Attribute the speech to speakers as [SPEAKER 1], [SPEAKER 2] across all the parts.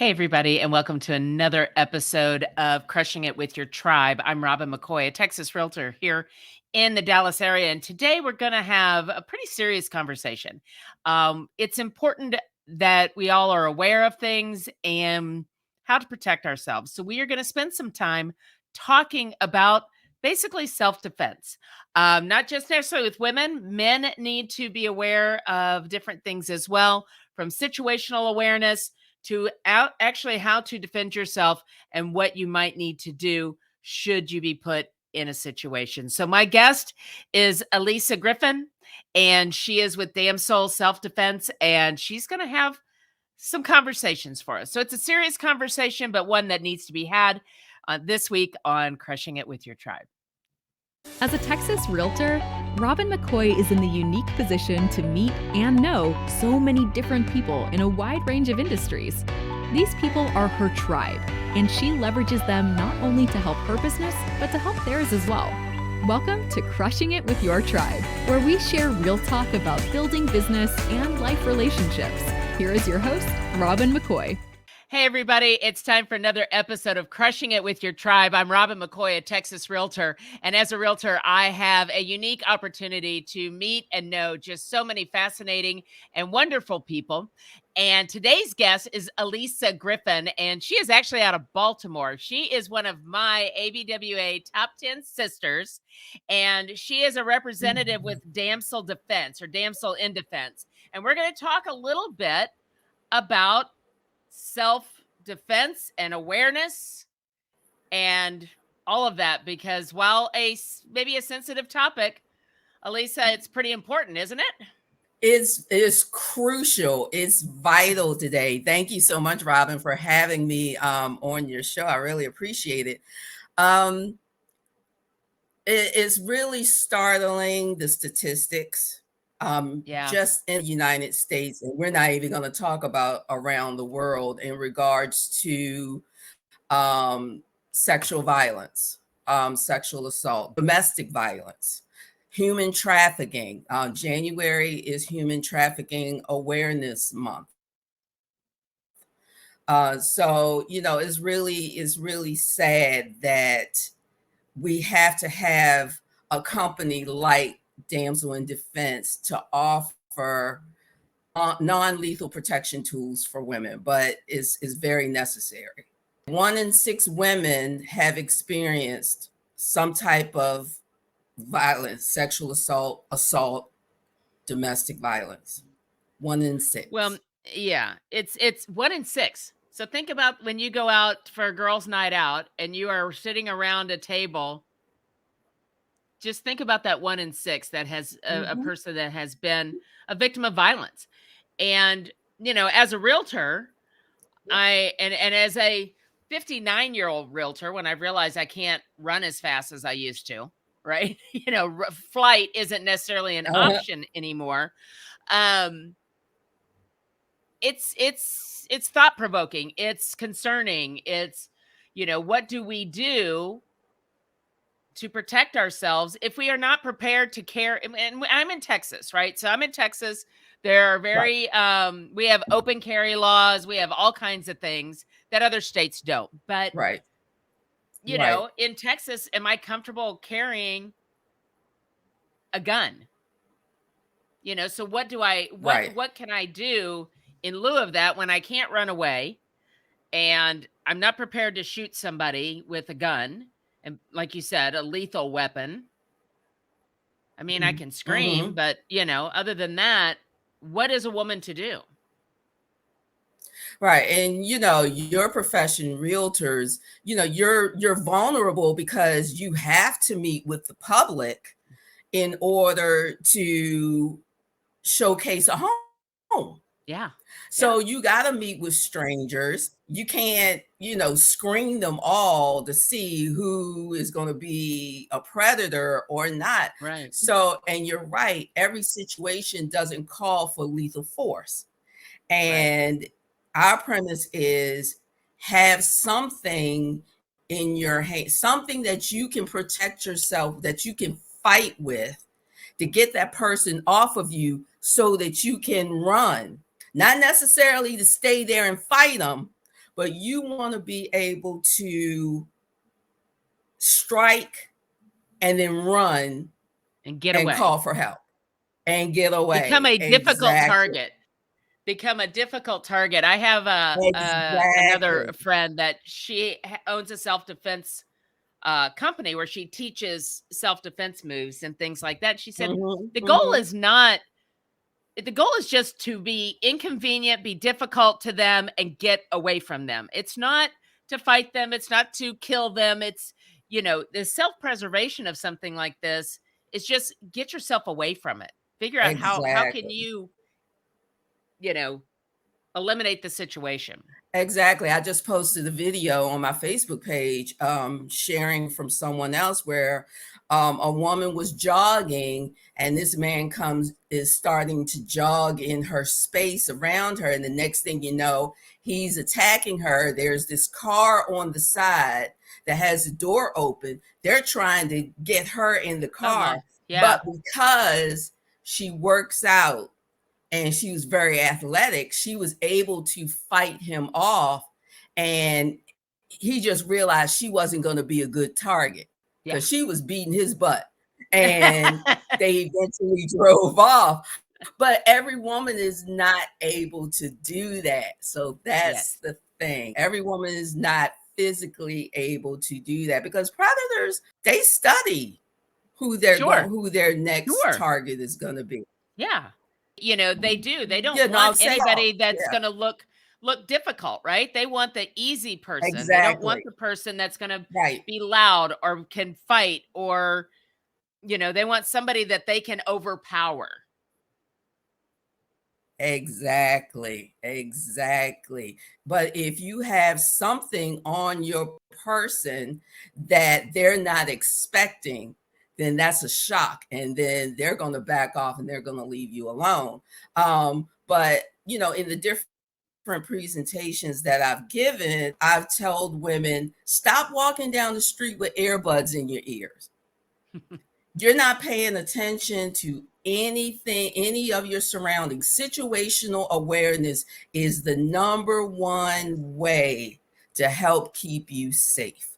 [SPEAKER 1] Hey, everybody, and welcome to another episode of Crushing It with Your Tribe. I'm Robin McCoy, a Texas realtor here in the Dallas area. And today we're going to have a pretty serious conversation. It's important that we all are aware of things and how to protect ourselves. So we are going to spend some time talking about basically self-defense. Not just necessarily with women, men need to be aware of different things as well, from situational awareness to actually how to defend yourself and what you might need to do should you be put in a situation. So my guest is Alisa Griffin, and she is with Damsel Self-Defense, and she's going to have some conversations for us. So it's a serious conversation, but one that needs to be had this week on Crushing It with Your Tribe.
[SPEAKER 2] As a Texas realtor, Robin McCoy is in the unique position to meet and know so many different people in a wide range of industries. These people are her tribe, and she leverages them not only to help her business, but to help theirs as well. Welcome to Crushing It with Your Tribe, where we share real talk about building business and life relationships. Here is your host, Robin McCoy.
[SPEAKER 1] Hey, everybody. It's time for another episode of Crushing It with Your Tribe. I'm Robin McCoy, a Texas realtor. And as a realtor, I have a unique opportunity to meet and know just so many fascinating and wonderful people. And today's guest is Alisa Griffin, and she is actually out of Baltimore. She is one of my ABWA top 10 sisters, and she is a representative with Damsel Defense, or Damsel in Defense. And we're going to talk a little bit about self-defense and awareness and all of that, because while maybe a sensitive topic, Alisa, it's pretty important, isn't it?
[SPEAKER 3] It's crucial. It's vital today. Thank you so much, Robin, for having me on your show. I really appreciate it. It's really startling, the statistics. Just in the United States, and we're not even going to talk about around the world in regards to sexual violence, sexual assault, domestic violence, human trafficking. January is Human Trafficking Awareness Month. So, it's really sad that we have to have a company like Damsel in Defense to offer non-lethal protection tools for women, but is very necessary. 1 in 6 women have experienced some type of violence, sexual assault, domestic violence. 1 in 6.
[SPEAKER 1] Well, yeah, it's 1 in 6. So think about when you go out for a girls' night out and you are sitting around a table. Just think about that 1 in 6 that has a person that has been a victim of violence. And, as a realtor, and as a 59-year-old realtor, when I realized I can't run as fast as I used to, right? Flight isn't necessarily an option anymore. It's thought-provoking. It's concerning. It's, what do we do to protect ourselves if we are not prepared to care? And I'm in Texas, right? So I'm in Texas. There are very, we have open carry laws. We have all kinds of things that other states don't. But, in Texas, am I comfortable carrying a gun? So what do what can I do in lieu of that when I can't run away and I'm not prepared to shoot somebody with a gun? And like you said, a lethal weapon. I mean, I can scream, but, other than that, what is a woman to do?
[SPEAKER 3] Right. And, your profession, realtors, you're vulnerable because you have to meet with the public in order to showcase a home.
[SPEAKER 1] Yeah.
[SPEAKER 3] So you got to meet with strangers. You can't, screen them all to see who is going to be a predator or not.
[SPEAKER 1] Right.
[SPEAKER 3] So, and you're right, every situation doesn't call for lethal force. And our premise is have something in your hand, something that you can protect yourself, that you can fight with to get that person off of you so that you can run. Not necessarily to stay there and fight them, but you want to be able to strike and then run
[SPEAKER 1] And get
[SPEAKER 3] and
[SPEAKER 1] away.
[SPEAKER 3] call for help and get
[SPEAKER 1] Become
[SPEAKER 3] away.
[SPEAKER 1] a difficult
[SPEAKER 3] Exactly.
[SPEAKER 1] target. Become a difficult target. I have another
[SPEAKER 3] Exactly.
[SPEAKER 1] friend that she owns a self-defense company where she teaches self-defense moves and things like that. She said
[SPEAKER 3] Mhm,
[SPEAKER 1] the goal
[SPEAKER 3] mhm.
[SPEAKER 1] is not the goal is just to be inconvenient, be difficult to them, and get away from them. It's not to fight them, it's not to kill them. It's, the self-preservation of something like this is just get yourself away from it. Figure out how can
[SPEAKER 3] Exactly.
[SPEAKER 1] you know, eliminate the situation.
[SPEAKER 3] Exactly. I just posted a video on my Facebook page, sharing from someone else where a woman was jogging and this man is starting to jog in her space around her. And the next thing you know, he's attacking her. There's this car on the side that has the door open. They're trying to get her in the
[SPEAKER 1] Oh my.
[SPEAKER 3] car,
[SPEAKER 1] Yeah.
[SPEAKER 3] but because she works out and she was very athletic, she was able to fight him off. And he just realized she wasn't going to be a good target
[SPEAKER 1] Yeah.
[SPEAKER 3] because she was beating his butt. And they eventually drove off. But every woman is not able to do that. So that's
[SPEAKER 1] Yes.
[SPEAKER 3] the thing. Every woman is not physically able to do that because predators, they study
[SPEAKER 1] Sure.
[SPEAKER 3] who their next
[SPEAKER 1] Sure.
[SPEAKER 3] target is going to be.
[SPEAKER 1] Yeah. They do. They don't
[SPEAKER 3] You know,
[SPEAKER 1] want
[SPEAKER 3] say, oh,
[SPEAKER 1] anybody that's
[SPEAKER 3] yeah,
[SPEAKER 1] gonna look difficult, right? They want the easy person. They don't want
[SPEAKER 3] exactly.
[SPEAKER 1] the person that's gonna
[SPEAKER 3] Right.
[SPEAKER 1] be loud or can fight or, they want somebody that they can overpower.
[SPEAKER 3] Exactly. Exactly. But if you have something on your person that they're not expecting, then that's a shock. And then they're going to back off and they're going to leave you alone. But, in the different presentations that I've given, I've told women, stop walking down the street with earbuds in your ears. You're not paying attention to anything, any of your surroundings. Situational awareness is the number one way to help keep you safe.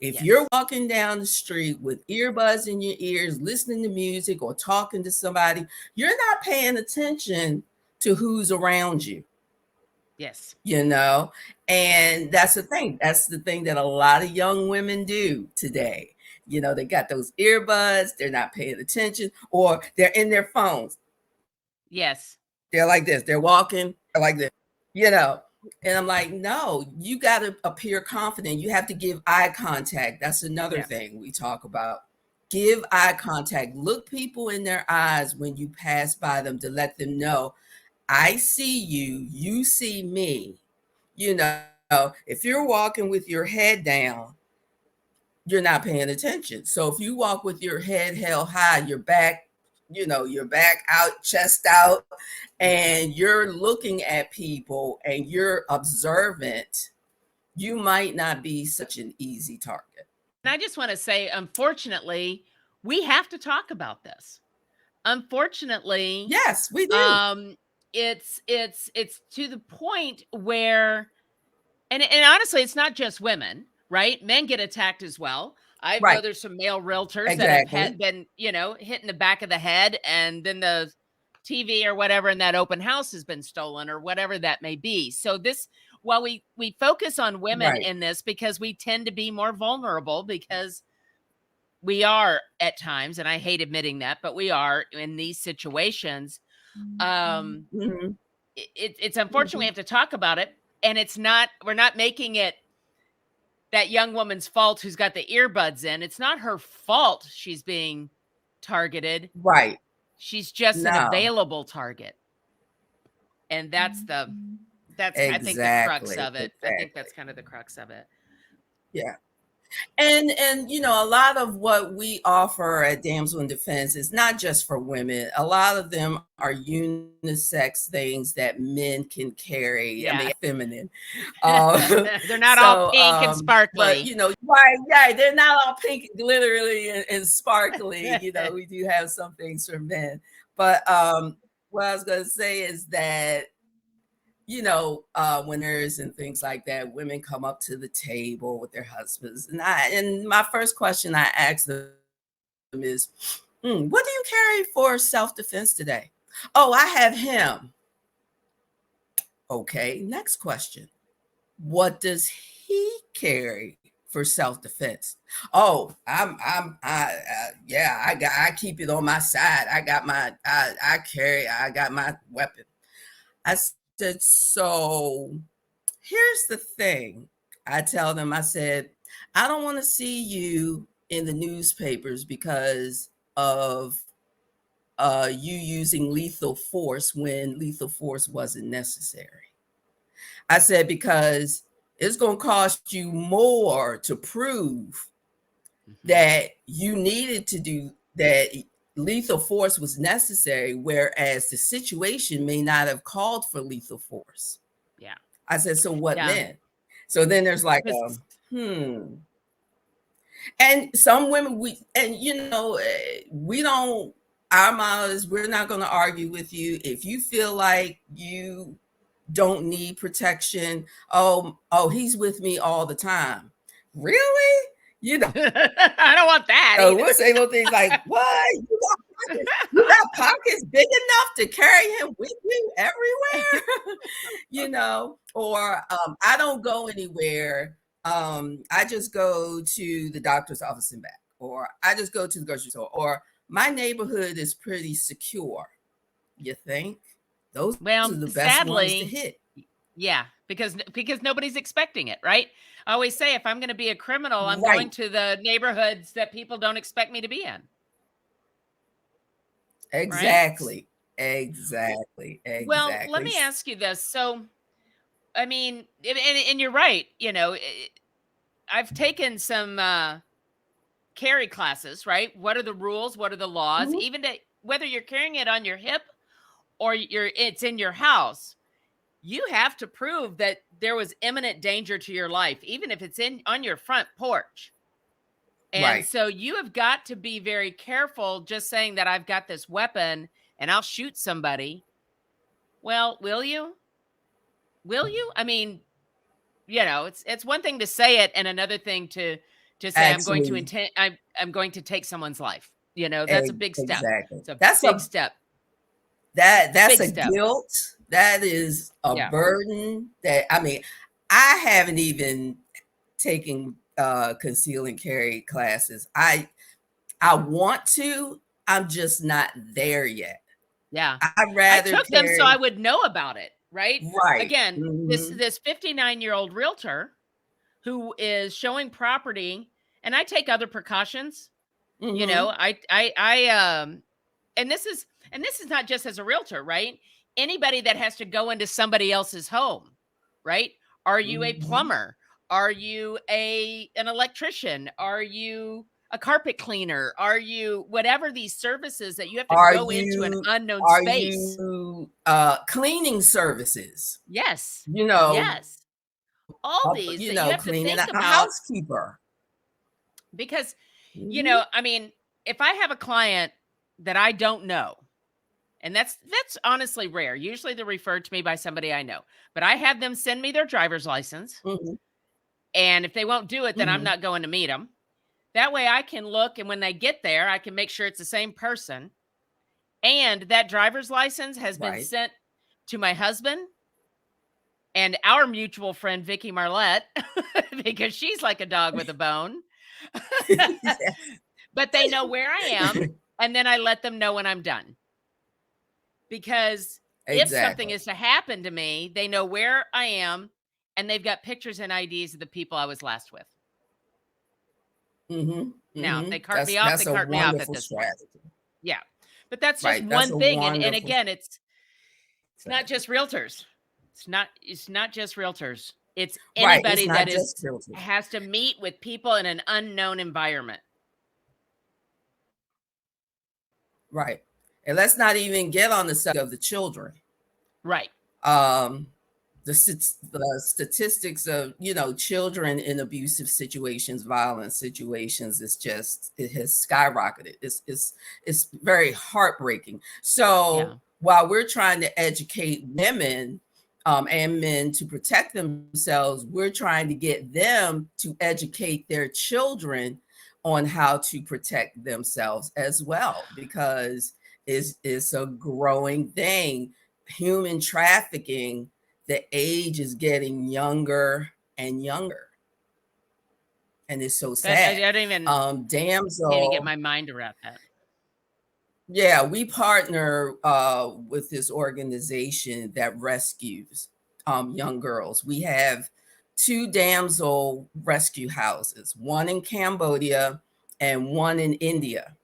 [SPEAKER 3] If you're
[SPEAKER 1] Yes.
[SPEAKER 3] walking down the street with earbuds in your ears, listening to music or talking to somebody, you're not paying attention to who's around you,
[SPEAKER 1] Yes.
[SPEAKER 3] you know? And that's the thing. That's the thing that a lot of young women do today. They got those earbuds, they're not paying attention, or they're in their phones.
[SPEAKER 1] Yes.
[SPEAKER 3] They're like this, they're walking they're like this, you know. And I'm like, no, you got to appear confident. You have to give eye contact. That's another
[SPEAKER 1] Yeah.
[SPEAKER 3] thing we talk about. Give eye contact. Look people in their eyes when you pass by them to let them know, I see you, you see me. You know, if you're walking with your head down, you're not paying attention. So if you walk with your head held high, your back out, chest out, and you're looking at people and you're observant, you might not be such an easy target.
[SPEAKER 1] And I just want to say, unfortunately, we have to talk about this. Unfortunately,
[SPEAKER 3] Yes, we do.
[SPEAKER 1] um, it's to the point where and honestly, it's not just women, right? Men get attacked as well. I know
[SPEAKER 3] Right.
[SPEAKER 1] there's some male realtors that have
[SPEAKER 3] Exactly.
[SPEAKER 1] been, hit in the back of the head, and then the TV or whatever in that open house has been stolen or whatever that may be. So this, while we focus on women
[SPEAKER 3] Right.
[SPEAKER 1] in this because we tend to be more vulnerable because we are at times, and I hate admitting that, but we are in these situations. Um,
[SPEAKER 3] Mhm.
[SPEAKER 1] it's unfortunate we
[SPEAKER 3] Mhm.
[SPEAKER 1] have to talk about it, and we're not making it that young woman's fault who's got the earbuds in. It's not her fault she's being targeted.
[SPEAKER 3] Right.
[SPEAKER 1] She's just an
[SPEAKER 3] No.
[SPEAKER 1] available target. And that's I think the crux
[SPEAKER 3] Exactly.
[SPEAKER 1] of it. I think
[SPEAKER 3] Exactly.
[SPEAKER 1] that's kind of the crux of it.
[SPEAKER 3] Yeah. And a lot of what we offer at Damsel in Defense is not just for women. A lot of them are unisex things that men can carry. I
[SPEAKER 1] Yeah.
[SPEAKER 3] mean, feminine.
[SPEAKER 1] They're not all
[SPEAKER 3] So,
[SPEAKER 1] pink and
[SPEAKER 3] but
[SPEAKER 1] sparkly.
[SPEAKER 3] right, yeah, they're not all pink, glittery, and sparkly. We do have some things for men. But what I was going to say is that winners and things like that, women come up to the table with their husbands. And my first question I ask them is, what do you carry for self-defense today? Oh, I have him. Okay, next question. What does he carry for self-defense? Oh, I keep it on my side. I got my weapon. I said, so here's the thing. I tell them, I said, I don't want to see you in the newspapers because of you using lethal force when lethal force wasn't necessary. I said, because it's going to cost you more to prove that you needed to do that, lethal force was necessary, whereas the situation may not have called for lethal force.
[SPEAKER 1] Yeah.
[SPEAKER 3] I said, so what then? So then there's like, And some women, we don't, our mothers, we're not going to argue with you. If you feel like you don't need protection, oh, he's with me all the time. Really?
[SPEAKER 1] I don't want that.
[SPEAKER 3] So we'll say little things like, what? You got pockets big enough to carry him with you everywhere? Or I don't go anywhere. I just go to the doctor's office and back, or I just go to the grocery store, or my neighborhood is pretty secure. You think? Those are the best ones to hit.
[SPEAKER 1] Yeah, because nobody's expecting it, right? I always say, if I'm going to be a criminal, I'm going to the neighborhoods that people don't expect me to be in.
[SPEAKER 3] Exactly. Right? Exactly.
[SPEAKER 1] Well, let me ask you this. So, I mean, and you're right. I've taken some carry classes, right? What are the rules? What are the laws? Mm-hmm. Even whether you're carrying it on your hip or it's in your house, you have to prove that there was imminent danger to your life, even if it's on your front porch. And so you have got to be very careful just saying that I've got this weapon and I'll shoot somebody. Well, will you? Will you? I mean, it's one thing to say it and another thing to say, I'm going to take someone's life. That's a big step.
[SPEAKER 3] Exactly.
[SPEAKER 1] That's a big step.
[SPEAKER 3] That's a guilt. That is a burden that, I haven't even taken conceal and carry classes. I want to, I'm just not there yet.
[SPEAKER 1] Yeah.
[SPEAKER 3] I
[SPEAKER 1] took them so I would know about it. Right.
[SPEAKER 3] Right.
[SPEAKER 1] Again, this 59-year-old realtor who is showing property, and I take other precautions. I and this is not just as a realtor, right? Anybody that has to go into somebody else's home, right? Are you a plumber? Are you an electrician? Are you a carpet cleaner? Are you whatever these services that you have to go into an unknown space?
[SPEAKER 3] Are you cleaning services?
[SPEAKER 1] Yes.
[SPEAKER 3] Yes.
[SPEAKER 1] All these that you have to think about.
[SPEAKER 3] A housekeeper.
[SPEAKER 1] Because, if I have a client that I don't know, and that's honestly rare. Usually they're referred to me by somebody I know, but I have them send me their driver's license. Mm-hmm. And if they won't do it, then I'm not going to meet them. That way I can look, and when they get there, I can make sure it's the same person. And that driver's license has been sent to my husband and our mutual friend, Vicky Marlette, because she's like a dog with a bone. Yes. But they know where I am, and then I let them know when I'm done. Because if something is to happen to me, they know where I am, and they've got pictures and IDs of the people I was last with. Mm-hmm. Now, if they cart me off, they cart me off at this point. Yeah. But that's just one thing. And again, it's not just realtors. It's not just realtors. It's anybody that has to meet with people in an unknown environment.
[SPEAKER 3] Right. And let's not even get on the subject of the children.
[SPEAKER 1] Right.
[SPEAKER 3] The statistics of, children in abusive situations, violent situations, it has skyrocketed. It's very heartbreaking. So while we're trying to educate women and men to protect themselves, we're trying to get them to educate their children on how to protect themselves as well, because it's a growing thing. Human trafficking, the age is getting younger and younger, and it's so
[SPEAKER 1] That I
[SPEAKER 3] sad.
[SPEAKER 1] don't even can't even get
[SPEAKER 3] Damsel,
[SPEAKER 1] my mind around that.
[SPEAKER 3] yeah, we partner with this organization that rescues young girls. We have two damsel rescue houses, one in Cambodia and one in India.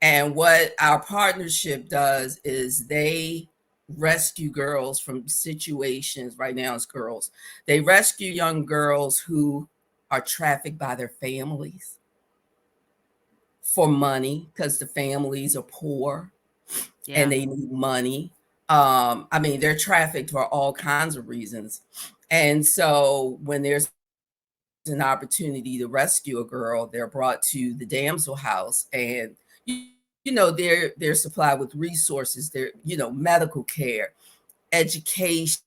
[SPEAKER 3] And what our partnership does is they rescue girls from situations, right now it's girls, they rescue young girls who are trafficked by their families for money because the families are poor and
[SPEAKER 1] Yeah.
[SPEAKER 3] they need money. I mean, they're trafficked for all kinds of reasons. And so when there's an opportunity to rescue a girl, they're brought to the damsel house, and they're supplied with resources, they're, medical care, education,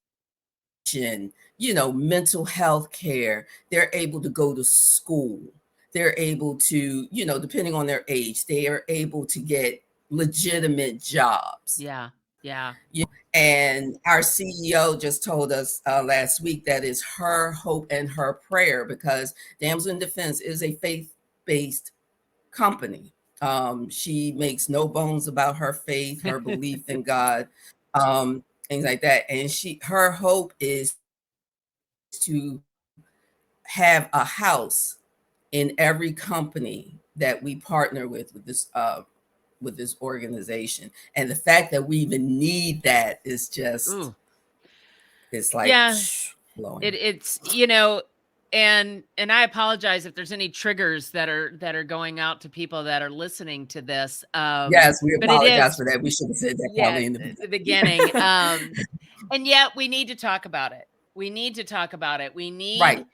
[SPEAKER 3] mental health care. They're able to go to school. They're able to, depending on their age, they are able to get legitimate jobs.
[SPEAKER 1] Yeah. Yeah.
[SPEAKER 3] And our CEO just told us last week that is her hope and her prayer, because Damsel in Defense is a faith-based company. She makes no bones about her faith, her belief in God, things like that. And her hope is to have a house in every company that we partner with this organization. And the fact that we even need that is just,
[SPEAKER 1] Ooh.
[SPEAKER 3] it's like
[SPEAKER 1] Yeah.
[SPEAKER 3] blowing.
[SPEAKER 1] It's and I apologize if there's any triggers that are going out to people that are listening to this.
[SPEAKER 3] Yes, we
[SPEAKER 1] But it
[SPEAKER 3] apologize
[SPEAKER 1] is,
[SPEAKER 3] for that. We should have said that
[SPEAKER 1] yeah,
[SPEAKER 3] probably in the
[SPEAKER 1] the
[SPEAKER 3] beginning.
[SPEAKER 1] beginning. And yet we need to talk about it. We need to talk about it. We
[SPEAKER 3] Right.
[SPEAKER 1] need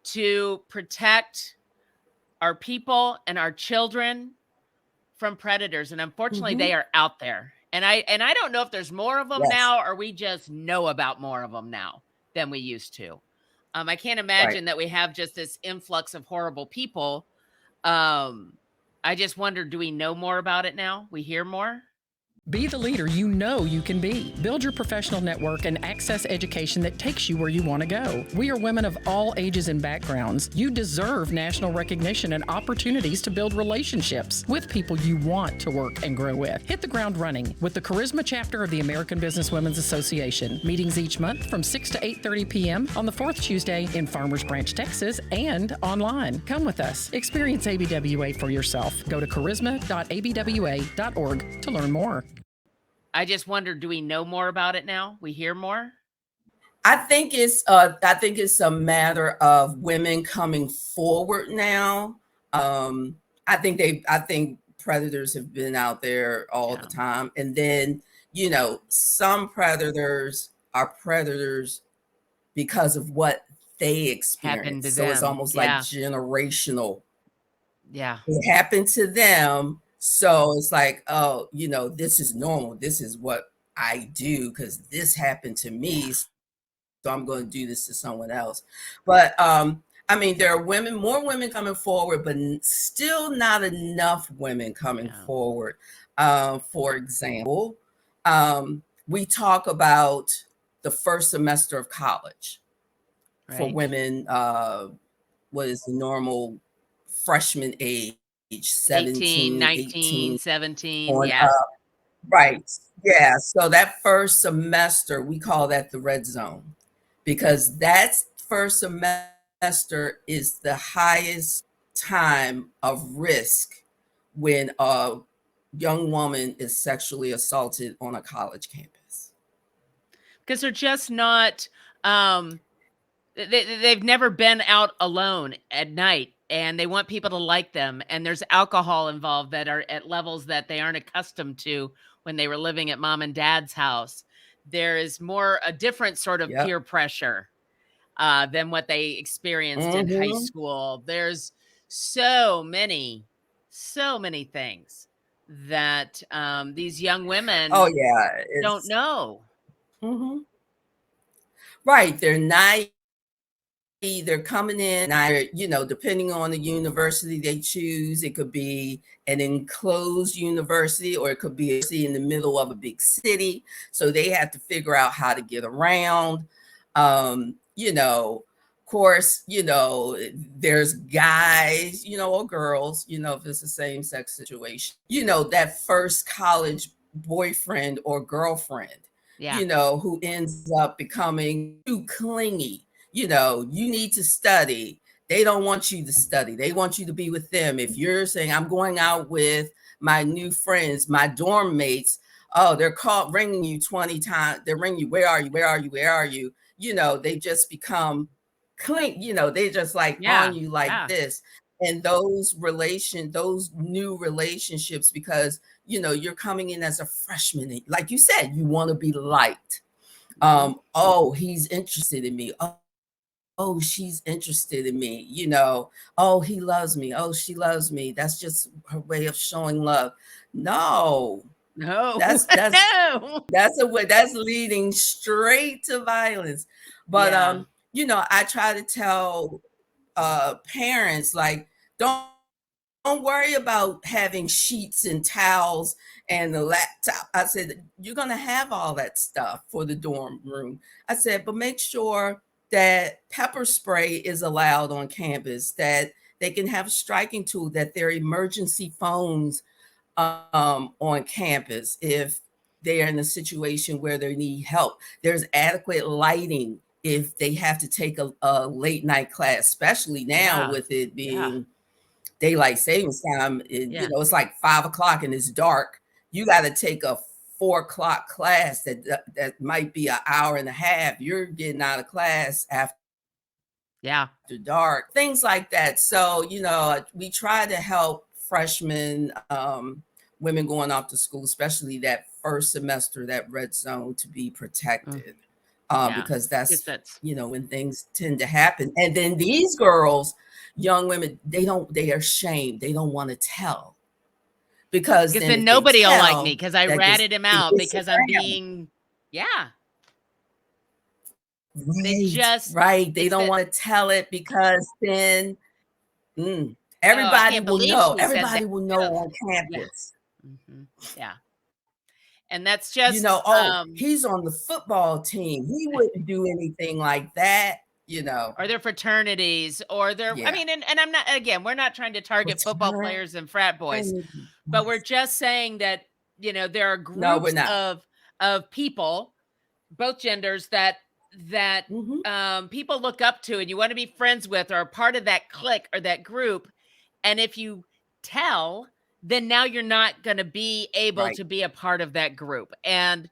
[SPEAKER 1] to protect our people and our children from predators, and unfortunately
[SPEAKER 3] Hmm.
[SPEAKER 1] they are out there. And I don't know if there's more of them
[SPEAKER 3] Yes.
[SPEAKER 1] now, or we just know about more of them now than we used to. I can't
[SPEAKER 3] Right.
[SPEAKER 1] imagine that we have just this influx of horrible people. Um, I just wonder, do we know more about it now? We hear more?
[SPEAKER 4] Be the leader you know you can be. Build your professional network and access education that takes you where you want to go. We are women of all ages and backgrounds. You deserve national recognition and opportunities to build relationships with people you want to work and grow with. Hit the ground running with the Charisma chapter of the American Business Women's Association. Meetings each month from 6 to 8:30 p.m. on the fourth Tuesday in Farmers Branch, Texas, and online. Come with us. Experience ABWA for yourself. Go to charisma.abwa.org to learn more.
[SPEAKER 1] I just wonder, do we know more about it now? We hear more?
[SPEAKER 3] I think it's a matter of women coming forward now. Um, I think predators have been out there all the
[SPEAKER 1] Yeah.
[SPEAKER 3] time. And then, some predators are predators because of what they
[SPEAKER 1] Happened
[SPEAKER 3] experience.
[SPEAKER 1] to
[SPEAKER 3] So it's
[SPEAKER 1] them.
[SPEAKER 3] almost like
[SPEAKER 1] Yeah.
[SPEAKER 3] generational.
[SPEAKER 1] Yeah.
[SPEAKER 3] It happened to them. So it's like, oh, this is normal. This is what I do because this happened to me.
[SPEAKER 1] Yeah.
[SPEAKER 3] So I'm going to do this to someone else. But I mean, there are more women coming forward, but still not enough women coming
[SPEAKER 1] Yeah.
[SPEAKER 3] forward. For example, we talk about the first semester of college for
[SPEAKER 1] Right.
[SPEAKER 3] women. What is the normal freshman age?
[SPEAKER 1] 18,
[SPEAKER 3] 17,
[SPEAKER 1] 19,
[SPEAKER 3] 18
[SPEAKER 1] 17.
[SPEAKER 3] on
[SPEAKER 1] Yeah.
[SPEAKER 3] up. Right. Yeah. So that first semester, we call that the red zone, because that first semester is the highest time of risk when a young woman is sexually assaulted on a college campus.
[SPEAKER 1] Because they're just not, um, they've never been out alone at night, and they want people to like them, and there's alcohol involved that are at levels that they aren't accustomed to when they were living at mom and dad's house. There is more a different sort of
[SPEAKER 3] Yep.
[SPEAKER 1] peer pressure than what they experienced in high
[SPEAKER 3] Hmm.
[SPEAKER 1] school. There's so many things that these young
[SPEAKER 3] Oh
[SPEAKER 1] women
[SPEAKER 3] yeah.
[SPEAKER 1] don't
[SPEAKER 3] It's
[SPEAKER 1] know.
[SPEAKER 3] mhm. Right, they're naive, they're coming in, depending on the university they choose, it could be an enclosed university or it could be in the middle of a big city. So they have to figure out how to get around. Of course, there's guys, or girls, if it's the same sex situation, that first college boyfriend or girlfriend,
[SPEAKER 1] Yeah.
[SPEAKER 3] who ends up becoming too clingy. You need to study. They don't want you to study. They want you to be with them. If you're saying, I'm going out with my new friends, my dorm mates, oh, they're ringing you 20 times. They're ringing you, where are you? Where are you? Where are you? They just become cling, they just like
[SPEAKER 1] Yeah.
[SPEAKER 3] on you like
[SPEAKER 1] Yeah.
[SPEAKER 3] this. And those new relationships, because, you're coming in as a freshman. Like you said, you want to be liked. Oh, he's interested in me. Oh, she's interested in me, oh, he loves me, oh, she loves me. That's just her way of showing love. No,
[SPEAKER 1] No.
[SPEAKER 3] that's
[SPEAKER 1] No.
[SPEAKER 3] a way that's leading straight to violence. But
[SPEAKER 1] Yeah.
[SPEAKER 3] I try to tell parents, like, don't worry about having sheets and towels and the laptop. I said, you're going to have all that stuff for the dorm room. I said, but make sure that pepper spray is allowed on campus, that they can have a striking tool, that there are emergency phones on campus if they're in a situation where they need help. There's adequate lighting if they have to take a late night class, especially now
[SPEAKER 1] Yeah.
[SPEAKER 3] with it
[SPEAKER 1] Yeah.
[SPEAKER 3] being daylight savings time.
[SPEAKER 1] Yeah.
[SPEAKER 3] It's like 5 o'clock and it's dark. You got to take a 4 o'clock class that might be an hour and a half. You're getting out of class after
[SPEAKER 1] Yeah.
[SPEAKER 3] dark, things like that. So, we try to help freshmen, women going off to school, especially that first semester, that red zone, to be protected.
[SPEAKER 1] Yeah.
[SPEAKER 3] Because
[SPEAKER 1] Guess
[SPEAKER 3] that's,
[SPEAKER 1] that's
[SPEAKER 3] when things tend to happen. And then these girls, young women, they are ashamed. They don't want to tell, because then
[SPEAKER 1] then
[SPEAKER 3] if they
[SPEAKER 1] nobody will like me
[SPEAKER 3] tell,
[SPEAKER 1] because I ratted him
[SPEAKER 3] it
[SPEAKER 1] out
[SPEAKER 3] gets
[SPEAKER 1] because I'm
[SPEAKER 3] around.
[SPEAKER 1] being, yeah. They just,
[SPEAKER 3] Right. They
[SPEAKER 1] it's
[SPEAKER 3] don't
[SPEAKER 1] that,
[SPEAKER 3] want to tell it, because then
[SPEAKER 1] oh, I
[SPEAKER 3] everybody
[SPEAKER 1] can't
[SPEAKER 3] will
[SPEAKER 1] believe
[SPEAKER 3] know.
[SPEAKER 1] she said that.
[SPEAKER 3] Everybody will know
[SPEAKER 1] Ugh.
[SPEAKER 3] on
[SPEAKER 1] Yeah.
[SPEAKER 3] campus.
[SPEAKER 1] Yeah. And that's just,
[SPEAKER 3] Oh, he's on the football team. He wouldn't do anything like that.
[SPEAKER 1] or their fraternities or their, I
[SPEAKER 3] Yeah.
[SPEAKER 1] mean, and I'm not, again, we're not trying to target football players and frat boys, but we're just saying that, there are
[SPEAKER 3] No, we're
[SPEAKER 1] groups
[SPEAKER 3] not.
[SPEAKER 1] of people, both genders, that people look up to and you want to be friends with, or a part of that clique or that group. And if you tell, then now you're not going to be able
[SPEAKER 3] Right.
[SPEAKER 1] to be a part of that group. And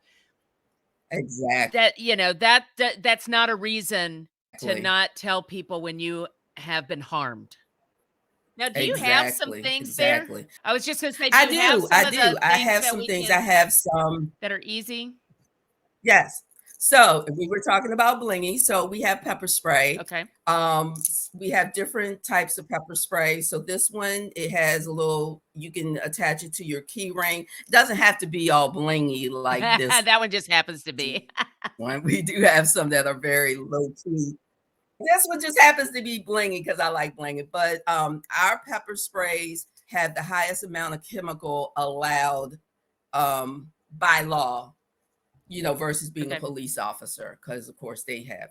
[SPEAKER 3] Exactly.
[SPEAKER 1] that's not a reason to not tell people when you have been harmed. Now, do you have some
[SPEAKER 3] Exactly.
[SPEAKER 1] things there?
[SPEAKER 3] Exactly.
[SPEAKER 1] I was just going to say, do
[SPEAKER 3] I
[SPEAKER 1] you have
[SPEAKER 3] do.
[SPEAKER 1] some
[SPEAKER 3] I
[SPEAKER 1] of the
[SPEAKER 3] do. I
[SPEAKER 1] things
[SPEAKER 3] have
[SPEAKER 1] that
[SPEAKER 3] some
[SPEAKER 1] we
[SPEAKER 3] things. I
[SPEAKER 1] can,
[SPEAKER 3] have some.
[SPEAKER 1] that are easy?
[SPEAKER 3] Yes. So we were talking about blingy. So we have pepper spray.
[SPEAKER 1] Okay.
[SPEAKER 3] We have different types of pepper spray. So this one, it has a little, you can attach it to your key ring. It doesn't have to be all blingy like this
[SPEAKER 1] That one just happens to be.
[SPEAKER 3] one. We do have some that are very low key. This one just happens to be blingy because I like blinging. But our pepper sprays have the highest amount of chemical allowed by law, versus being a
[SPEAKER 1] Okay.
[SPEAKER 3] police officer, because of course they have.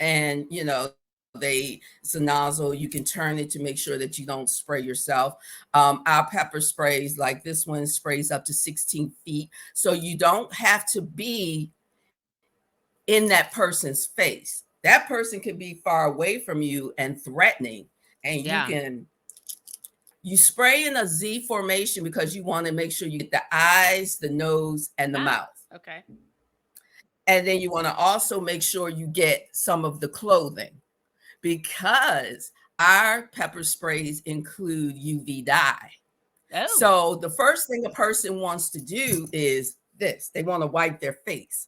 [SPEAKER 3] And it's a nozzle. You can turn it to make sure that you don't spray yourself. Our pepper sprays, like this one, sprays up to 16 feet. So you don't have to be in that person's face. That person can be far away from you and threatening. And
[SPEAKER 1] Yeah.
[SPEAKER 3] you spray in a Z formation because you want to make sure you get the eyes, the nose, and the mouth.
[SPEAKER 1] Okay.
[SPEAKER 3] And then you want to also make sure you get some of the clothing, because our pepper sprays include UV dye.
[SPEAKER 1] Oh.
[SPEAKER 3] So the first thing a person wants to do is this. They want to wipe their face.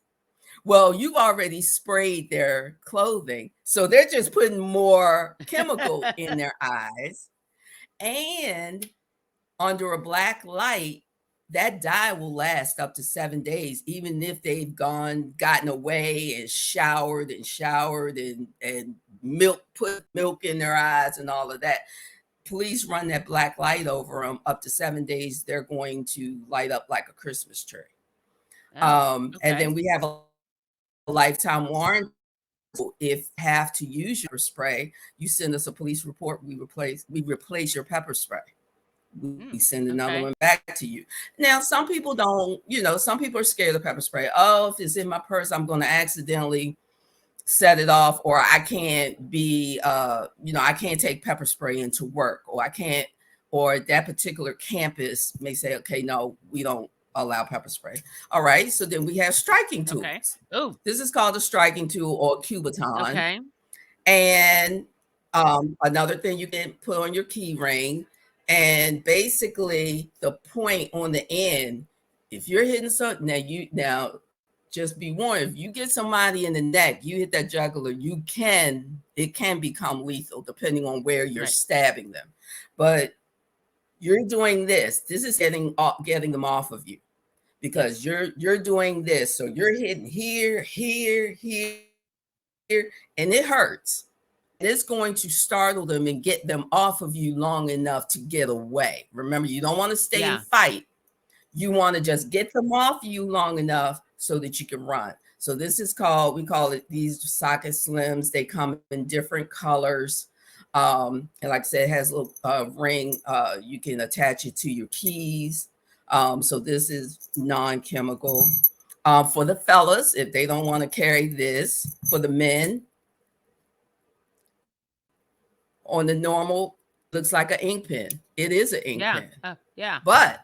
[SPEAKER 3] Well, you've already sprayed their clothing, so they're just putting more chemical in their eyes. And under a black light, that dye will last up to 7 days, even if they've gotten away and showered and put milk in their eyes and all of that. Police run that black light over them up to 7 days, they're going to light up like a Christmas tree.
[SPEAKER 1] Oh,
[SPEAKER 3] And then
[SPEAKER 1] okay.
[SPEAKER 3] we have a lifetime warranty. If you have to use your spray, you send us a police report, we replace your pepper spray. We send another
[SPEAKER 1] Okay.
[SPEAKER 3] one back to you. Now, some people don't, some people are scared of pepper spray. Oh, if it's in my purse, I'm going to accidentally set it off, or I can't I can't take pepper spray into work, or that particular campus may say, okay, no, we don't allow pepper spray. All right. So then we have striking
[SPEAKER 1] Okay.
[SPEAKER 3] tools.
[SPEAKER 1] Oh,
[SPEAKER 3] This is called a striking tool or Cubiton.
[SPEAKER 1] okay.
[SPEAKER 3] And another thing you can put on your key ring. And basically the point on the end, if you're hitting something, now just be warned, if you get somebody in the neck, you hit that jugular, it can become lethal depending on where you're
[SPEAKER 1] Right.
[SPEAKER 3] stabbing them. But you're doing this. This is getting them off of you, because you're doing this. So you're hitting here, and it hurts. And it's going to startle them and get them off of you long enough to get away. Remember, you don't want to stay and fight. You want to just get them off you long enough so that you can run. So this is we call it these socket slims. They come in different colors. And like I said, it has a little ring. You can attach it to your keys. So this is non-chemical. For the fellas, if they don't want to carry this. For the men, on the normal, looks like an ink pen. It is an ink pen.
[SPEAKER 1] Yeah.
[SPEAKER 3] But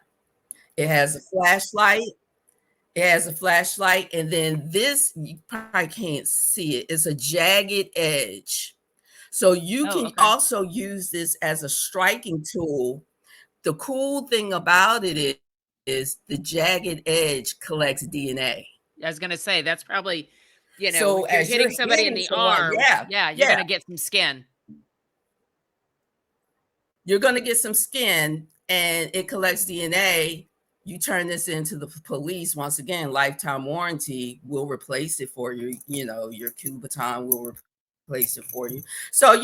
[SPEAKER 3] it has a flashlight. And then this, you probably can't see it. It's a jagged edge. So you can also use this as a striking tool. The cool thing about it is the jagged edge collects DNA.
[SPEAKER 1] I was going to say, that's probably,
[SPEAKER 3] So
[SPEAKER 1] if you're
[SPEAKER 3] as
[SPEAKER 1] hitting somebody in the arm, you're going to get some skin.
[SPEAKER 3] You're going to get some skin, and it collects DNA. You turn this into the police. Once again, lifetime warranty will replace it for you. Your Cubiton will replace it for you. So,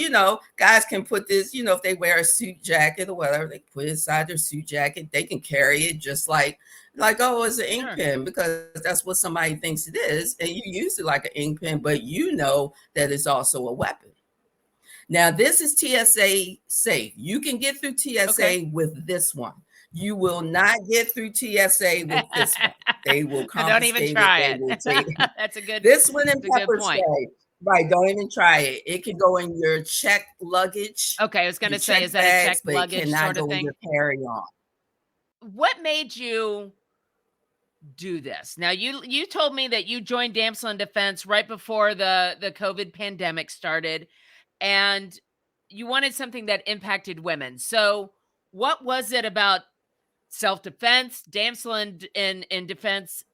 [SPEAKER 3] guys can put this, if they wear a suit jacket or whatever, they put it inside their suit jacket. They can carry it just like, oh, it's an ink pen, because that's what somebody thinks it is. And you use it like an ink pen, but you know that it's also a weapon. Now, this is TSA safe. You can get through TSA with this one. You will not get through TSA with this one. They will confiscate.
[SPEAKER 1] Don't even try it. That's a good.
[SPEAKER 3] This one in pepper spray. Right. Don't even try it. It can go in your checked luggage.
[SPEAKER 1] Okay, I was going to say, is that a checked luggage sort of thing?
[SPEAKER 3] Your carry-on.
[SPEAKER 1] What made you do this? Now, you told me that you joined Damsel in Defense right before the COVID pandemic started, and you wanted something that impacted women. So what was it about self-defense, Damsel in Defense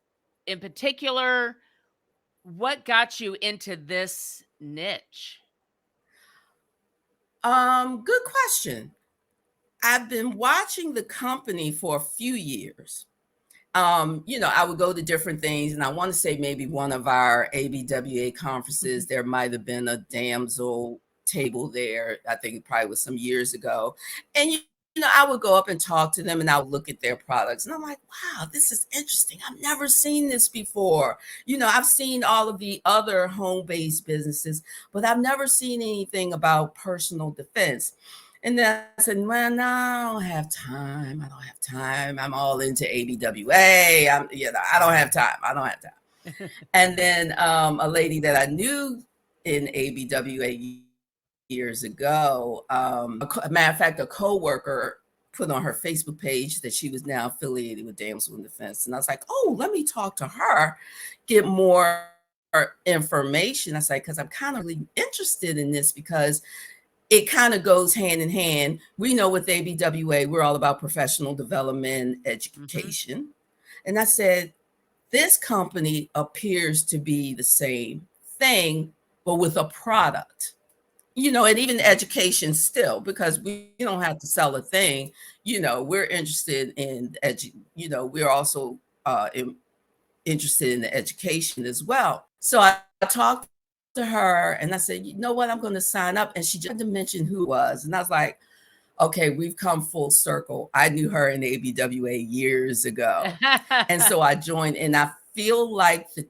[SPEAKER 1] in particular? What got you into this niche?
[SPEAKER 3] Good question. I've been watching the company for a few years. I would go to different things, and I want to say maybe one of our ABWA conferences, there might have been a Damsel table there. I think it probably was some years ago. And I would go up and talk to them, and I would look at their products, and I'm like, wow, this is interesting. I've never seen this before. I've seen all of the other home-based businesses, but I've never seen anything about personal defense. And then I said, well, no, I don't have time. I'm all into ABWA. I don't have time. And then a lady that I knew in ABWA years ago, a matter of fact, a coworker put on her Facebook page that she was now affiliated with Damsel in Defense. And I was like, oh, let me talk to her, get more information. I was like, because I'm kind of really interested in this, because it kind of goes hand in hand. We know with ABWA, we're all about professional development, education. And I said, this company appears to be the same thing, but with a product. and even education still, because we don't have to sell a thing. We're interested in we're also interested in the education as well. So I talked to her and I said, you know what, I'm going to sign up. And she just had to mention who it was. And I was like, okay, we've come full circle. I knew her in ABWA years ago. And so I joined, and I feel like the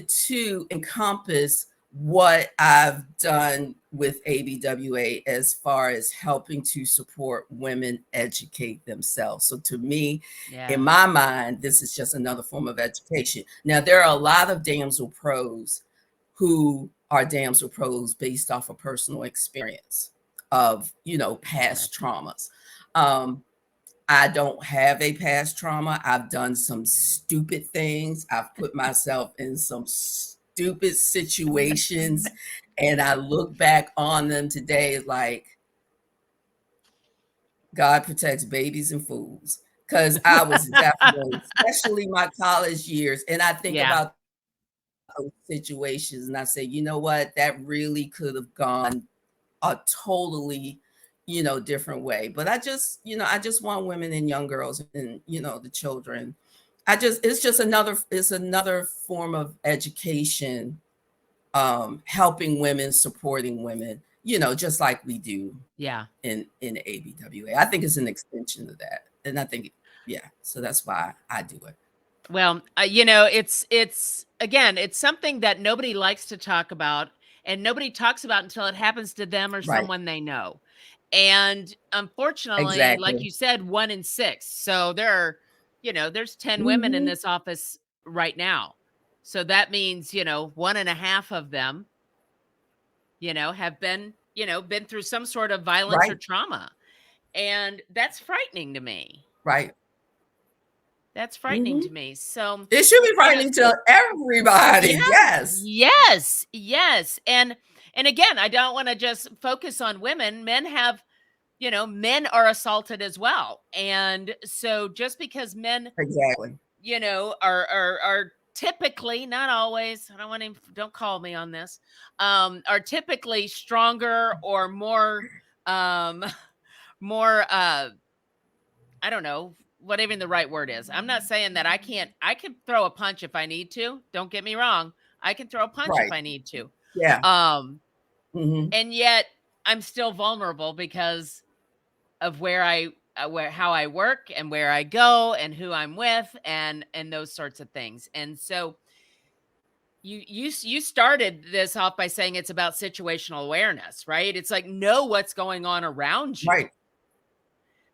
[SPEAKER 3] two encompass what I've done with ABWA as far as helping to support women educate themselves. So to me, in my mind, this is just another form of education. Now, there are a lot of damsel pros who are damsel pros based off of personal experience of, past traumas. I don't have a past trauma. I've done some stupid things. I've put myself in some stupid situations, and I look back on them today like God protects babies and fools, because I was definitely, especially my college years, and I think about those situations and I say, you know what, that really could have gone a totally different way. But I just want women and young girls and the children. It's another form of education, helping women, supporting women, just like we do in ABWA. I think it's an extension of that. And I think so that's why I do it.
[SPEAKER 1] Well, it's again, it's something that nobody likes to talk about, and nobody talks about until it happens to them or someone they know. And unfortunately, like you said, 1 in 6. So there are, there's 10 women in this office right now. So that means, 1.5 of them, have been through some sort of violence or trauma. And that's frightening to me.
[SPEAKER 3] Right.
[SPEAKER 1] That's frightening to me. So
[SPEAKER 3] it should be frightening to everybody.
[SPEAKER 1] Yes. And again, I don't want to just focus on women. Men have, men are assaulted as well. And so just because men, are typically, not always, don't call me on this, are typically stronger or more, I don't know what even the right word is. I'm not saying that I can throw a punch if I need to. Don't get me wrong. I can throw a punch if I need to. And yet I'm still vulnerable because of how I work and where I go and who I'm with and those sorts of things. And so you started this off by saying it's about situational awareness, right? It's like, know what's going on around you.
[SPEAKER 3] Right.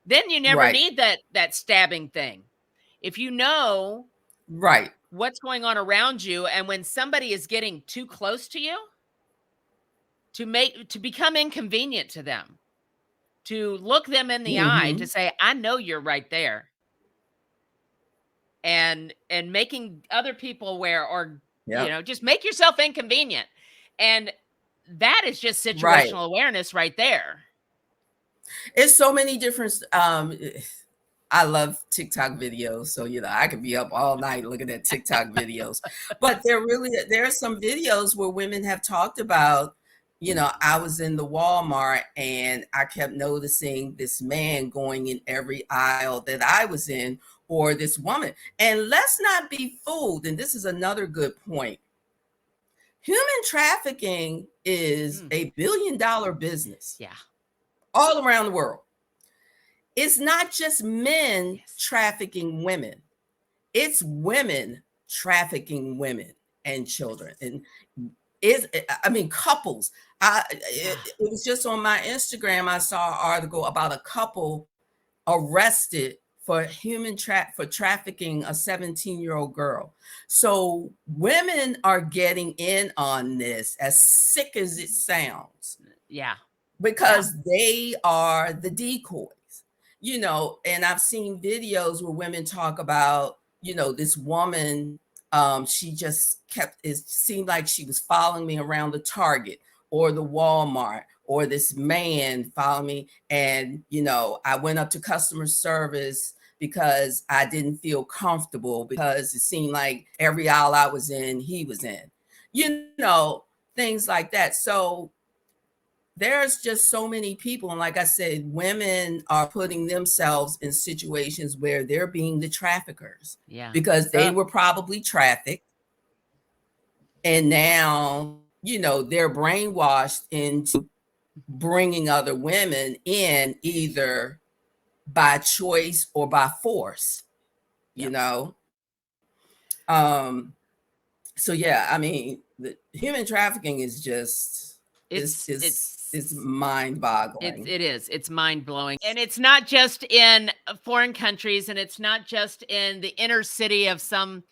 [SPEAKER 1] Then you never need that stabbing thing. If you know what's going on around you, and when somebody is getting too close to you, to become inconvenient to them, to look them in the eye, to say, I know you're right there. And making other people aware, or just make yourself inconvenient. And that is just situational awareness right there.
[SPEAKER 3] It's so many different I love TikTok videos, so I could be up all night looking at TikTok videos. But there are some videos where women have talked about, I was in the Walmart and I kept noticing this man going in every aisle that I was in, or this woman. And let's not be fooled, and this is another good point. Human trafficking is a $1 billion business. All around the world. It's not just men trafficking women. It's women trafficking women and children. And couples. It was just on my Instagram, I saw an article about a couple arrested for trafficking a 17-year-old girl. So women are getting in on this, as sick as it sounds. Because they are the decoys, and I've seen videos where women talk about, this woman, she just it seemed like she was following me around the Target or the Walmart, or this man followed me. And, I went up to customer service because I didn't feel comfortable, because it seemed like every aisle I was in, he was in, things like that. So there's just so many people. And like I said, women are putting themselves in situations where they're being the traffickers because they were probably trafficked. And now, they're brainwashed into bringing other women in either by choice or by force, So yeah, I mean, the human trafficking is just it's mind-boggling.
[SPEAKER 1] It is. It's mind-blowing. And it's not just in foreign countries, and it's not just in the inner city of some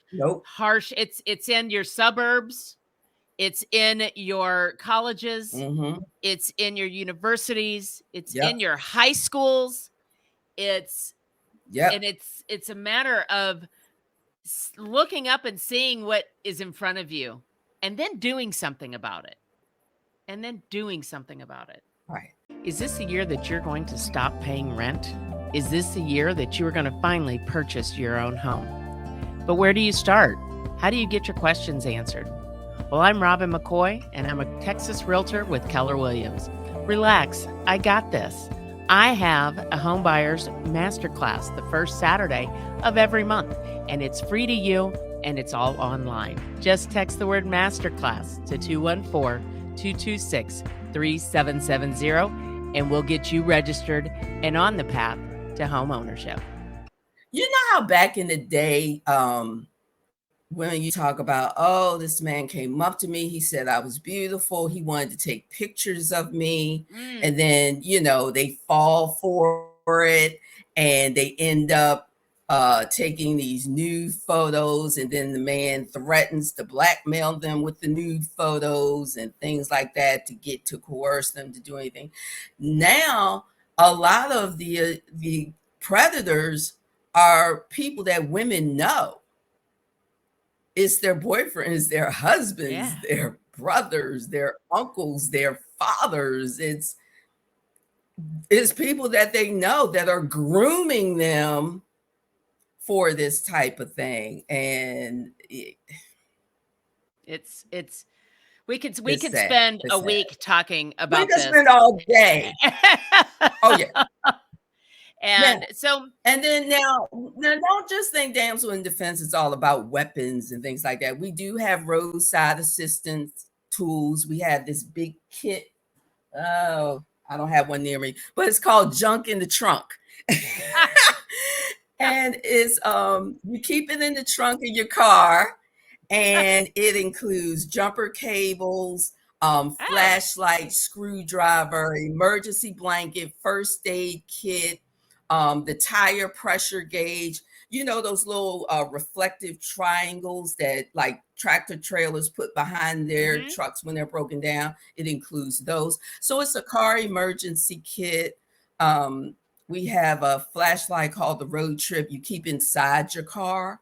[SPEAKER 1] harsh, it's in your suburbs, it's in your colleges, it's in your universities, it's in your high schools. And it's a matter of looking up and seeing what is in front of you and then doing something about it.
[SPEAKER 3] Right.
[SPEAKER 1] Is this the year that you're going to stop paying rent? Is this the year that you are going to finally purchase your own home? But where do you start? How do you get your questions answered? Well, I'm Robin McCoy, and I'm a Texas realtor with Keller Williams. Relax, I got this. I have a home buyer's masterclass the first Saturday of every month, and it's free to you, and it's all online. Just text the word masterclass to 214-226-3770, and we'll get you registered and on the path to home ownership.
[SPEAKER 3] You know how back in the day, when you talk about, oh, this man came up to me, he said I was beautiful, he wanted to take pictures of me, and then, they fall for it, and they end up taking these nude photos, and then the man threatens to blackmail them with the nude photos and things like that to coerce them to do anything. Now, a lot of the predators are people that women know. It's their boyfriends, their husbands, their brothers, their uncles, their fathers. It's people that they know that are grooming them for this type of thing. And
[SPEAKER 1] we could spend a week talking about this.
[SPEAKER 3] We could spend all day. Oh yeah.
[SPEAKER 1] And
[SPEAKER 3] then now don't just think Damsel in Defense is all about weapons and things like that. We do have roadside assistance tools. We have this big kit. Oh, I don't have one near me, but it's called Junk in the Trunk. And it's you keep it in the trunk of your car, and it includes jumper cables, flashlight, screwdriver, emergency blanket, first aid kit, the tire pressure gauge, those little reflective triangles that like tractor trailers put behind their trucks when they're broken down. It includes those. So it's a car emergency kit. We have a flashlight called the Road Trip. You keep inside your car,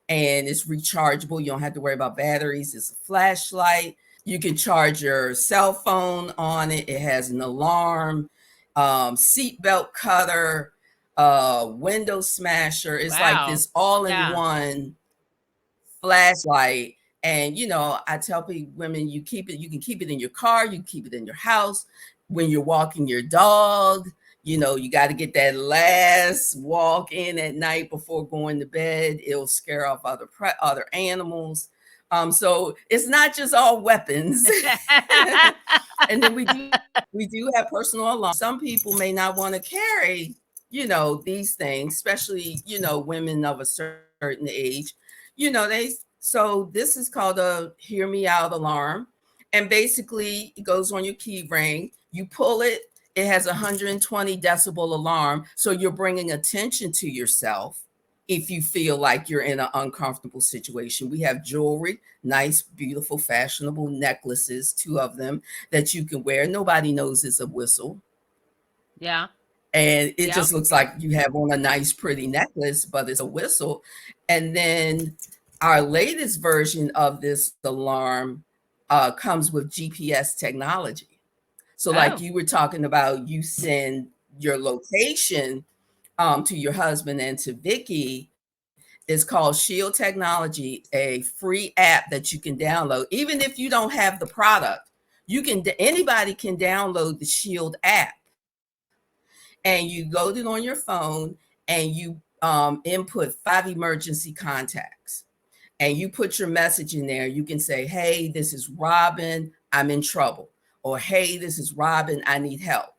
[SPEAKER 3] and it's rechargeable. You don't have to worry about batteries. It's a flashlight. You can charge your cell phone on it. It has an alarm, seatbelt cutter, window smasher. It's like this all-in-one flashlight. And I tell women, you can keep it in your car, you can keep it in your house. When you're walking your dog, you got to get that last walk in at night before going to bed. It'll scare off other animals. So it's not just all weapons. And then we do have personal alarms. Some people may not want to carry, these things, especially, women of a certain age. So this is called a hear me out alarm. And basically it goes on your key ring. You pull it. It has 120 decibel alarm. So you're bringing attention to yourself if you feel like you're in an uncomfortable situation. We have jewelry, nice, beautiful, fashionable necklaces, 2 of them that you can wear. Nobody knows it's a whistle.
[SPEAKER 1] Yeah.
[SPEAKER 3] And it just looks like you have on a nice, pretty necklace, but it's a whistle. And then our latest version of this alarm comes with GPS technology. So like you were talking about, you send your location to your husband and to Vicky. It's called Shield Technology, a free app that you can download. Even if you don't have the product, anybody can download the Shield app, and you load it on your phone, and you input 5 emergency contacts, and you put your message in there. You can say, hey, this is Robin, I'm in trouble. Or, hey, this is Robin, I need help.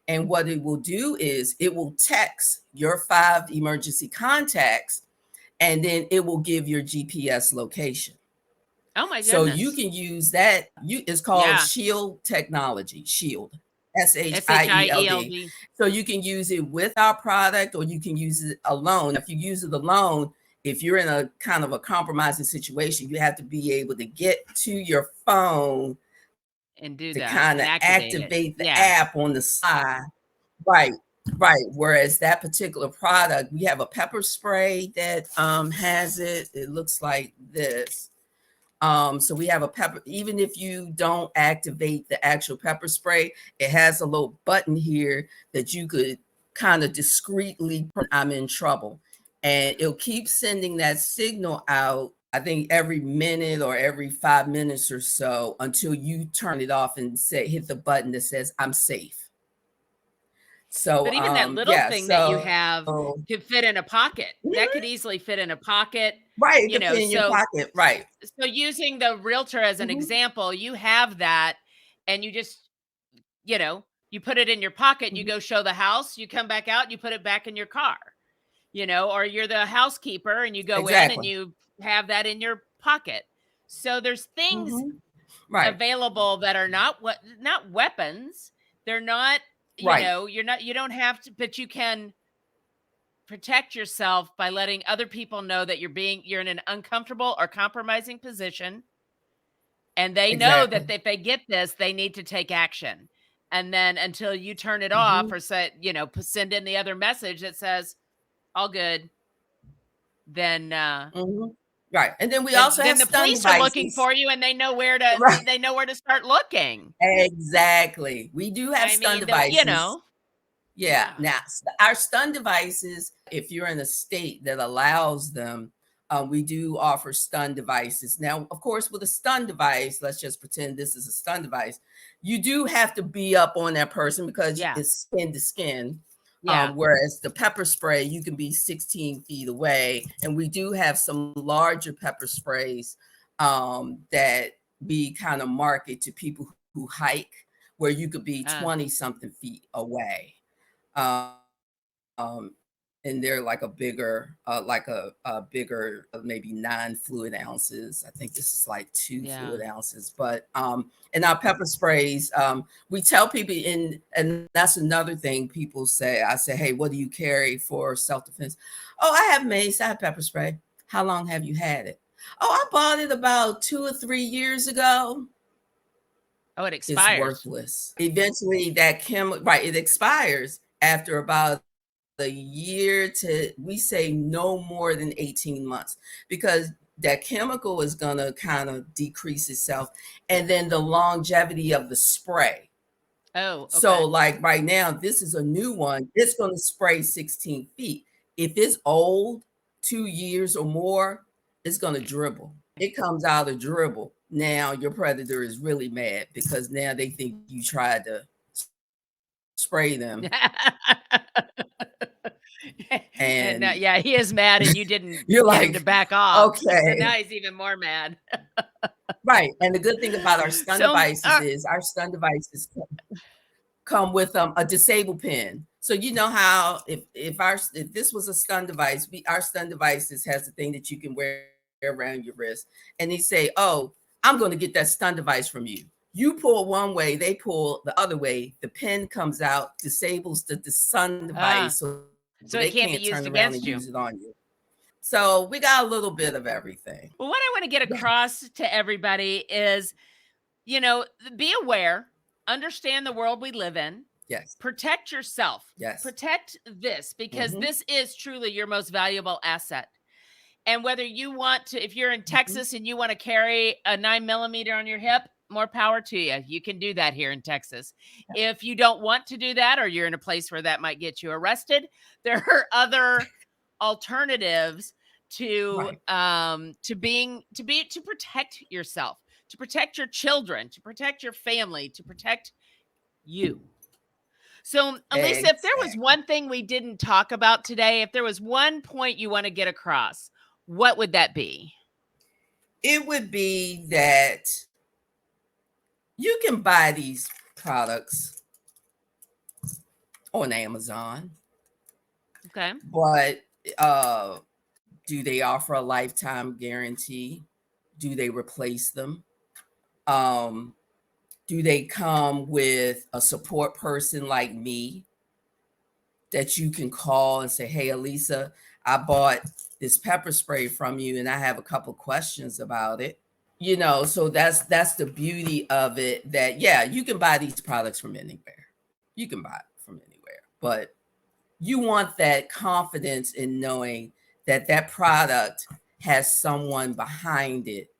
[SPEAKER 3] And what it will do is it will text your 5 emergency contacts, and then it will give your GPS location.
[SPEAKER 1] Oh my
[SPEAKER 3] So
[SPEAKER 1] goodness.
[SPEAKER 3] you can use that. It's called Shield technology. Shield. SHIELD.
[SPEAKER 1] SHIELD.
[SPEAKER 3] So you can use it with our product, or you can use it alone. If you use it alone, if you're in a kind of a compromising situation, you have to be able to get to your phone
[SPEAKER 1] And do
[SPEAKER 3] to
[SPEAKER 1] that
[SPEAKER 3] kind
[SPEAKER 1] and
[SPEAKER 3] of activate the
[SPEAKER 1] Yeah.
[SPEAKER 3] app on the side. Right. Whereas that particular product, we have a pepper spray that has it. It looks like this. So we have a pepper, even if you don't activate the actual pepper spray, it has a little button here that you could kind of discreetly put, I'm in trouble. And it'll keep sending that signal out, I think every minute or every 5 minutes or so, until you turn it off and hit the button that says, I'm safe. So,
[SPEAKER 1] but even that little thing that you have could fit in a pocket. That could easily fit in a pocket.
[SPEAKER 3] Right, it could fit in your pocket, right.
[SPEAKER 1] So using the realtor as an example, you have that, and you just, you put it in your pocket, you go show the house, you come back out, you put it back in your car, or you're the housekeeper and you go in and you have that in your pocket. So there's things available that are not weapons. They're not, you don't have to, but you can protect yourself by letting other people know that you're in an uncomfortable or compromising position. And they know that if they get this, they need to take action. And then until you turn it off or say, send in the other message that says, all good, then,
[SPEAKER 3] right. And then we also have
[SPEAKER 1] the
[SPEAKER 3] stun
[SPEAKER 1] police
[SPEAKER 3] devices.
[SPEAKER 1] are looking for you, and they know where to, they know where to start looking.
[SPEAKER 3] Exactly. We do have stun devices.
[SPEAKER 1] Yeah.
[SPEAKER 3] Now, our stun devices, if you're in a state that allows them, we do offer stun devices. Now, of course, with a stun device, let's just pretend this is a stun device. You do have to be up on that person because it's skin to skin. Whereas the pepper spray, you can be 16 feet away. And we do have some larger pepper sprays that we kind of market to people who hike, where you could be 20 something feet away. And they're like a bigger, maybe 9 fluid ounces. I think this is like 2 fluid ounces. But in our pepper sprays, we tell people and that's another thing people say. I say, hey, what do you carry for self-defense? Oh, I have mace, I have pepper spray. How long have you had it? Oh, I bought it about 2 or 3 years ago.
[SPEAKER 1] Oh, it expires.
[SPEAKER 3] It's worthless. Eventually that it expires after about a year to, we say no more than 18 months, because that chemical is going to kind of decrease itself, and then the longevity of the spray.
[SPEAKER 1] Oh, okay.
[SPEAKER 3] So like right now, this is a new one. It's going to spray 16 feet. If it's old, 2 years or more, it's going to dribble. It comes out of dribble. Now your predator is really mad because now they think you tried to spray them.
[SPEAKER 1] And he is mad, and you didn't
[SPEAKER 3] you're
[SPEAKER 1] get him to back off.
[SPEAKER 3] Okay.
[SPEAKER 1] So now he's even more mad.
[SPEAKER 3] Right. And the good thing about our stun devices is our stun devices come with a disable pin. So you know how if this was a stun device, our stun devices has a thing that you can wear around your wrist, and they say, oh, I'm going to get that stun device from you. You pull one way, they pull the other way. The pin comes out, disables the stun device, so they
[SPEAKER 1] can't be used
[SPEAKER 3] turn around
[SPEAKER 1] against
[SPEAKER 3] and
[SPEAKER 1] you.
[SPEAKER 3] use it on you. So we got a little bit of everything.
[SPEAKER 1] Well, what I want to get across to everybody is, be aware, understand the world we live in.
[SPEAKER 3] Yes.
[SPEAKER 1] Protect yourself.
[SPEAKER 3] Yes.
[SPEAKER 1] Protect this, because this is truly your most valuable asset. And whether you want to, if you're in Texas and you want to carry a 9mm on your hip, more power to you. You can do that here in Texas. If you don't want to do that, or you're in a place where that might get you arrested, there are other alternatives to protect yourself. to protect your children, to protect your family, to protect you. So, Alisa, if there was
[SPEAKER 3] Exactly.
[SPEAKER 1] one thing we didn't talk about today, if there was one point you want to get across, what would that be?
[SPEAKER 3] It would be that you can buy these products on Amazon,
[SPEAKER 1] Okay.
[SPEAKER 3] but do they offer a lifetime guarantee? Do they replace them? Um, do they come with a support person like me that you can call and say, "Hey, Alisa, I bought this pepper spray from you and I have a couple questions about it." So that's the beauty of it, that yeah, you can buy these products from anywhere. You can buy it from anywhere, but you want that confidence in knowing that that product has someone behind it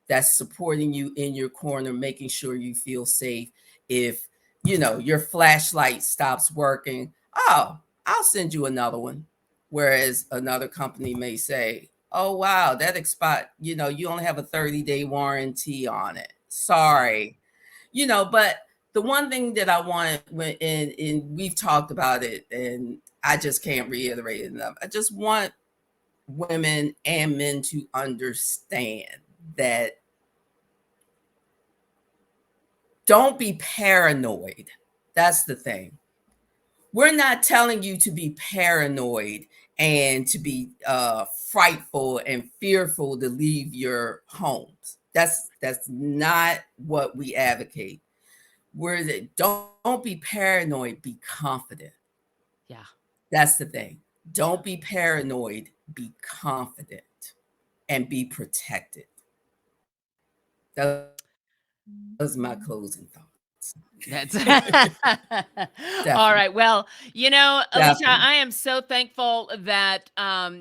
[SPEAKER 3] that's supporting you in your corner, making sure you feel safe. If your flashlight stops working, oh, I'll send you another one. Whereas another company may say, oh wow, that expired, you only have a 30-day warranty on it. Sorry. But the one thing that I want, and we've talked about it, and I just can't reiterate it enough. I just want women and men to understand that don't be paranoid. That's the thing. We're not telling you to be paranoid and to be frightful and fearful to leave your homes. That's not what we advocate. Don't be paranoid, be confident.
[SPEAKER 1] Yeah.
[SPEAKER 3] That's the thing. Don't be paranoid, be confident, and be protected. That was my closing thoughts.
[SPEAKER 1] That's all right. Well, Alisa,
[SPEAKER 3] Definitely.
[SPEAKER 1] I am so thankful that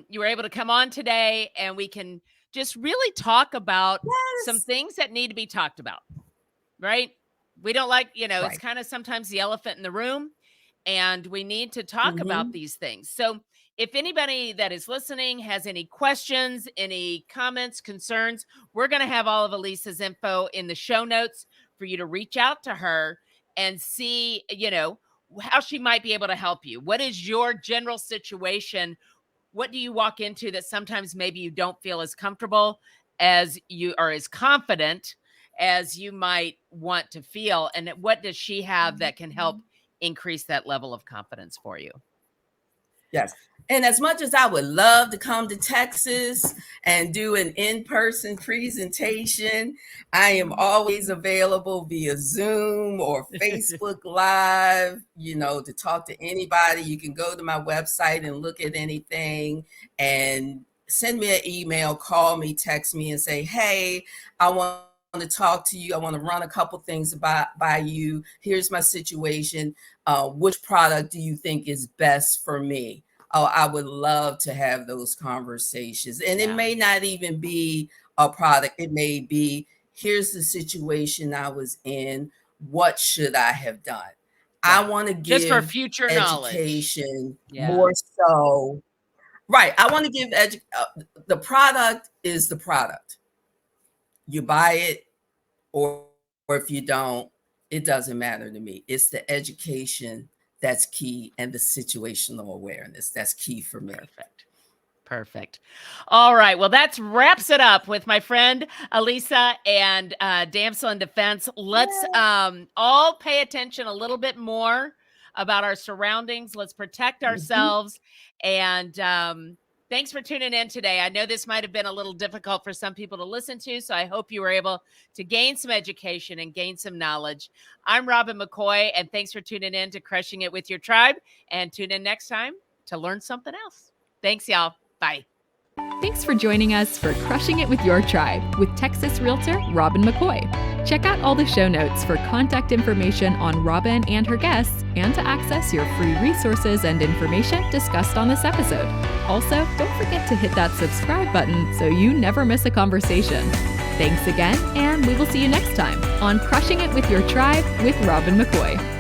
[SPEAKER 1] you were able to come on today and we can just really talk about some
[SPEAKER 3] Yes.
[SPEAKER 1] things that need to be talked about, right? We don't like, it's
[SPEAKER 3] Right.
[SPEAKER 1] kind of sometimes the elephant in the room, and we need to talk about
[SPEAKER 3] Mhm.
[SPEAKER 1] these things. So, if anybody that is listening has any questions, any comments, concerns, we're going to have all of Alisa's info in the show notes for you to reach out to her and see, how she might be able to help you. What is your general situation? What do you walk into that sometimes maybe you don't feel as comfortable as you are, as confident as you might want to feel? And what does she have that can help increase that level of confidence for you?
[SPEAKER 3] Yes. And as much as I would love to come to Texas and do an in-person presentation, I am always available via Zoom or Facebook Live, to talk to anybody. You can go to my website and look at anything and send me an email, call me, text me and say, hey, I want to talk to you. I want to run a couple things by you. Here's my situation. Which product do you think is best for me? Oh, I would love to have those conversations. And it
[SPEAKER 1] Yeah.
[SPEAKER 3] may not even be a product. It may be, here's the situation I was in. What should I have done?
[SPEAKER 1] Yeah.
[SPEAKER 3] I want to
[SPEAKER 1] Just for
[SPEAKER 3] give
[SPEAKER 1] future knowledge.
[SPEAKER 3] education
[SPEAKER 1] Yeah.
[SPEAKER 3] more so. Right. I want to give the product is the product. You buy it or if you don't, it doesn't matter to me. It's the education that's key, and the situational awareness that's key for me.
[SPEAKER 1] Perfect. All right. Well, that wraps it up with my friend Alisa and Damsel in Defense. Let's all pay attention a little bit more about our surroundings. Let's protect ourselves. And thanks for tuning in today. I know this might have been a little difficult for some people to listen to, so I hope you were able to gain some education and gain some knowledge. I'm Robin McCoy, and thanks for tuning in to Crushing It with Your Tribe. And tune in next time to learn something else. Thanks, y'all. Bye.
[SPEAKER 2] Thanks for joining us for Crushing It with Your Tribe with Texas Realtor Robin McCoy. Check out all the show notes for contact information on Robin and her guests and to access your free resources and information discussed on this episode. Also, don't forget to hit that subscribe button so you never miss a conversation. Thanks again, and we will see you next time on Crushing It with Your Tribe with Robin McCoy.